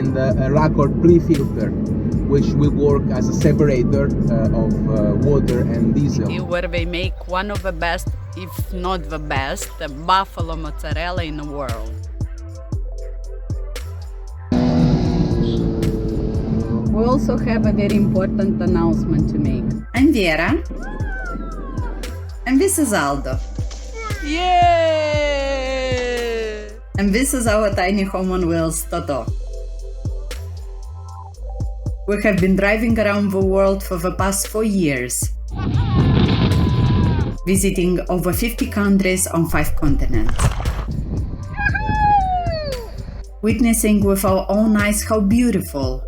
and a Raccord pre-filter, which will work as a separator of water and diesel. Where they make one of the best, if not the best, buffalo mozzarella in the world. We also have a very important announcement to make. I'm Vera. And this is Aldo. Yay! And this is our tiny home on wheels, Toto. We have been driving around the world for the past 4 years, visiting over 50 countries on 5 continents. Witnessing with our own eyes how beautiful,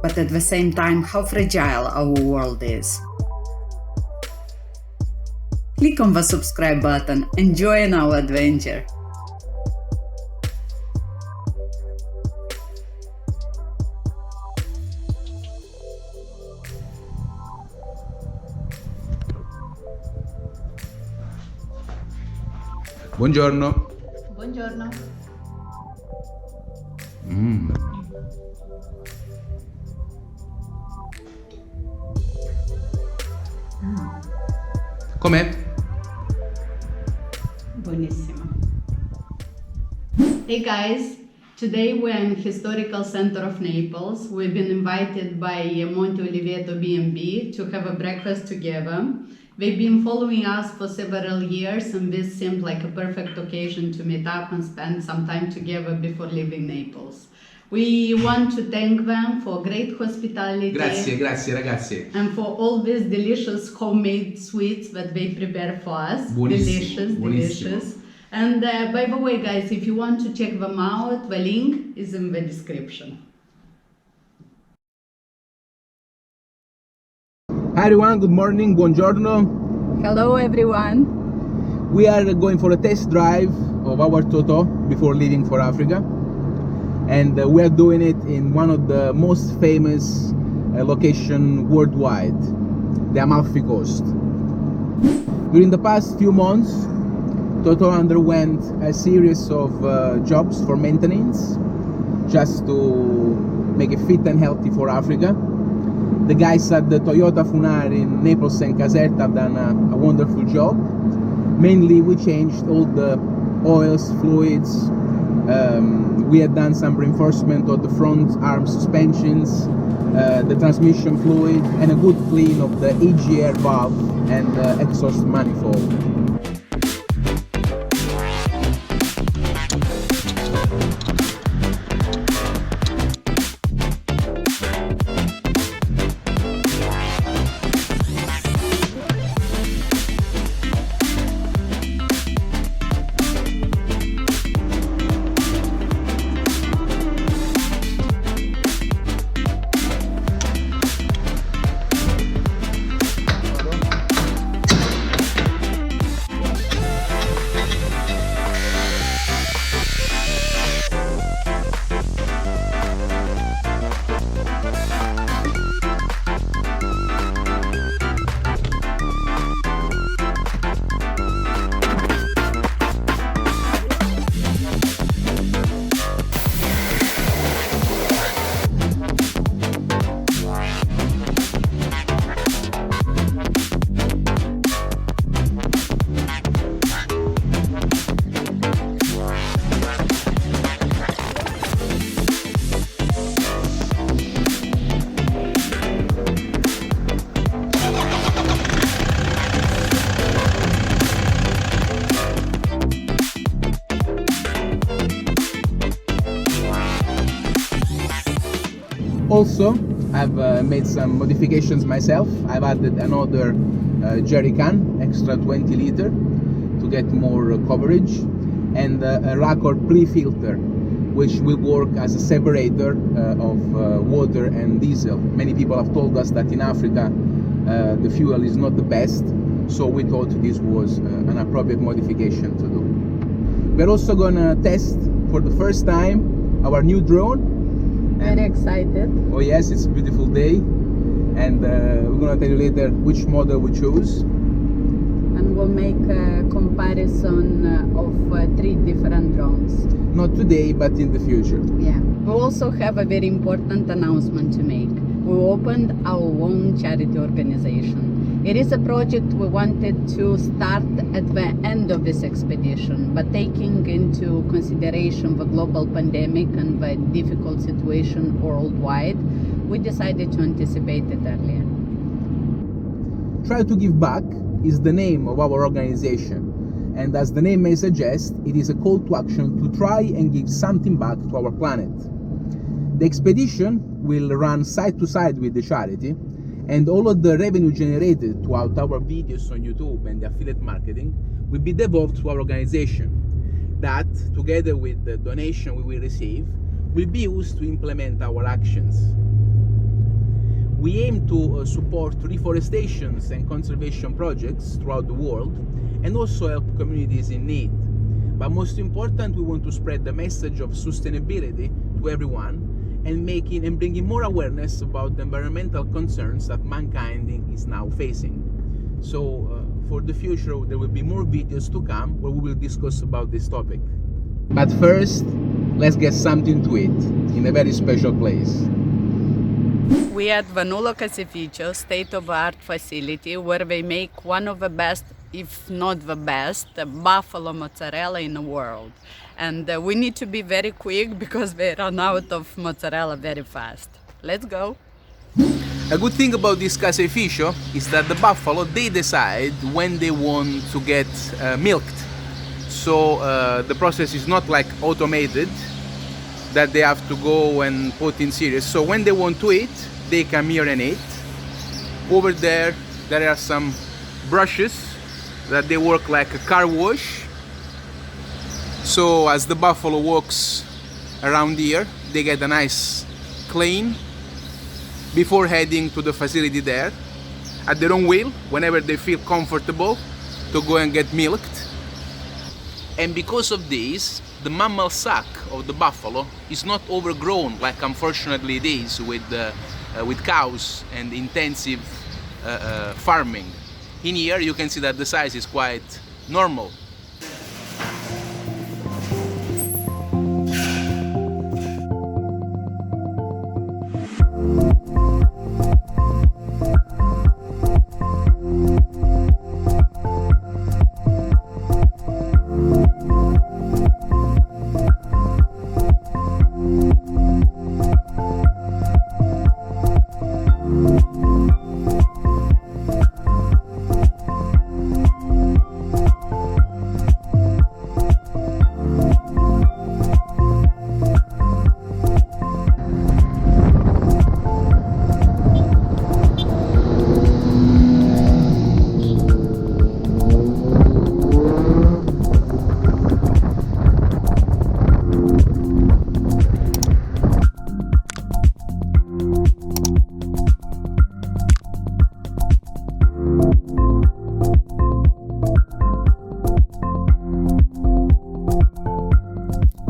but at the same time how fragile our world is. Click on the subscribe button and join our adventure. Buongiorno. Buongiorno. Com'è? Buonissimo. Hey guys, today we're in historical center of Naples. We've been invited by Monte Oliveto B&B to have a breakfast together. They've been following us for several years, and this seemed like a perfect occasion to meet up and spend some time together before leaving Naples. We want to thank them for great hospitality. Grazie ragazzi. And for all these delicious homemade sweets that they prepare for us. Buonissimo, Delicious. And by the way, guys, if you want to check them out, the link is in the description. Hi everyone, good morning, buongiorno. Hello, everyone. We are going for a test drive of our Toto before leaving for Africa. And we are doing it in one of the most famous locations worldwide, the Amalfi Coast. During the past few months, Toto underwent a series of jobs for maintenance, just to make it fit and healthy for Africa. The guys at the Toyota Funari in Naples and Caserta have done a wonderful job. Mainly we changed all the oils, fluids. We had done some reinforcement of the front arm suspensions, the transmission fluid, and a good clean of the EGR valve and the exhaust manifold. Also, I've made some modifications myself. I've added another jerry can, extra 20 liter, to get more coverage, and a Raccord pre-filter, which will work as a separator of water and diesel. Many people have told us that in Africa the fuel is not the best, so we thought this was an appropriate modification to do. We're also gonna test for the first time our new drone. Very excited. Oh yes, it's a beautiful day, and we're gonna tell you later which model we chose. And will make a comparison of 3 different drones. Not today, but in the future. Yeah. We also have a very important announcement to make. We opened our own charity organization. It is a project we wanted to start at the end of this expedition, but taking into consideration the global pandemic and the difficult situation worldwide, we decided to anticipate it earlier. Try to Give Back is the name of our organization, and as the name may suggest, it is a call to action to try and give something back to our planet. The expedition will run side to side with the charity, and all of the revenue generated throughout our videos on YouTube and the affiliate marketing will be devolved to our organization. That, together with the donation we will receive, will be used to implement our actions. We aim to support reforestations and conservation projects throughout the world and also help communities in need. But most important, we want to spread the message of sustainability to everyone and bringing more awareness about the environmental concerns that mankind is now facing. So for the future, there will be more videos to come where we will discuss about this topic. But first, let's get something to eat in a very special place. We at Vannulo Caseificio state-of-the-art facility where they make one of the best, if not the best, buffalo mozzarella in the world. And we need to be very quick because they run out of mozzarella very fast. Let's go. A good thing about this caseificio is that the buffalo, they decide when they want to get milked. So the process is not like automated, that they have to go and put in series. So when they want to eat, they come here and eat. Over there are some brushes that they work like a car wash. So as the buffalo walks around here, they get a nice clean before heading to the facility there at their own will, whenever they feel comfortable to go and get milked. And because of this, the mammal sac of the buffalo is not overgrown like unfortunately it is with cows and intensive farming. In here you can see that the size is quite normal.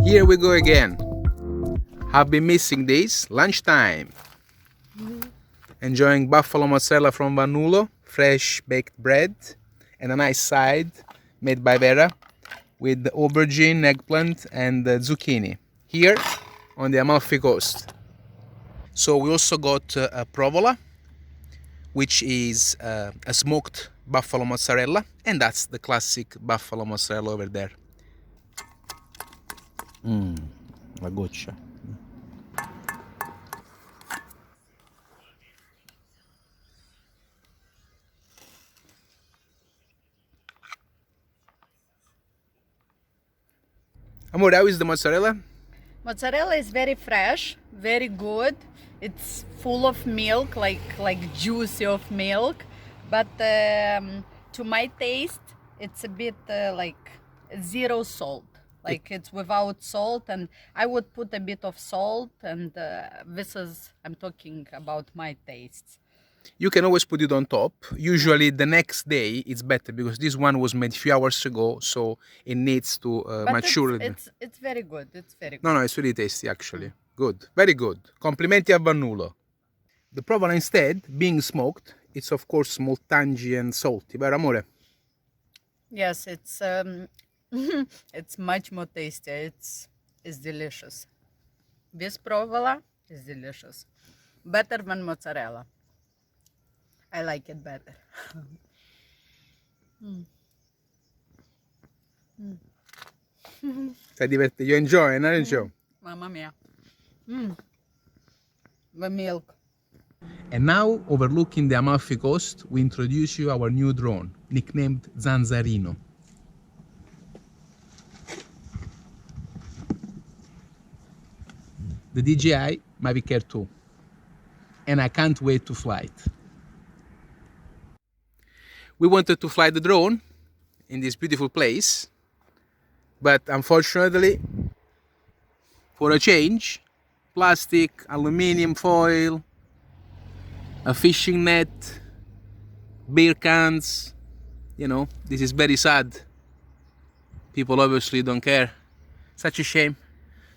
Here we go again. I've been missing this lunchtime. Enjoying buffalo mozzarella from Vannulo, fresh baked bread, and a nice side made by Vera with aubergine, eggplant, and zucchini. Here on the Amalfi Coast. So we also got a provola, which is a smoked buffalo mozzarella, and that's the classic buffalo mozzarella over there. La goccia. Amore, how is the mozzarella? Mozzarella is very fresh, very good. It's full of milk, like juicy of milk. But to my taste, it's a bit like zero salt. Like it's without salt, and I would put a bit of salt, and I'm talking about my tastes. You can always put it on top. Usually the next day it's better because this one was made a few hours ago, so it needs to mature. It's very good. It's very good. No, it's really tasty actually. Good, very good. Complimenti a Vannulo. The provola instead, being smoked, it's of course molt tangy and salty, vero amore? Yes, it's it's much more tasty. It's delicious. This provola is delicious. Better than mozzarella. I like it better. Stai divertendo? You enjoy, aren't you? Mamma mia. The milk. And now, overlooking the Amalfi Coast, we introduce you our new drone, nicknamed Zanzarino. The DJI Mavic Air 2, and I can't wait to fly it. We wanted to fly the drone in this beautiful place, but unfortunately, for a change, plastic, aluminium foil, a fishing net, beer cans, you know, this is very sad. People obviously don't care. Such a shame.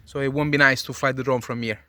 So it won't be nice to fly the drone from here.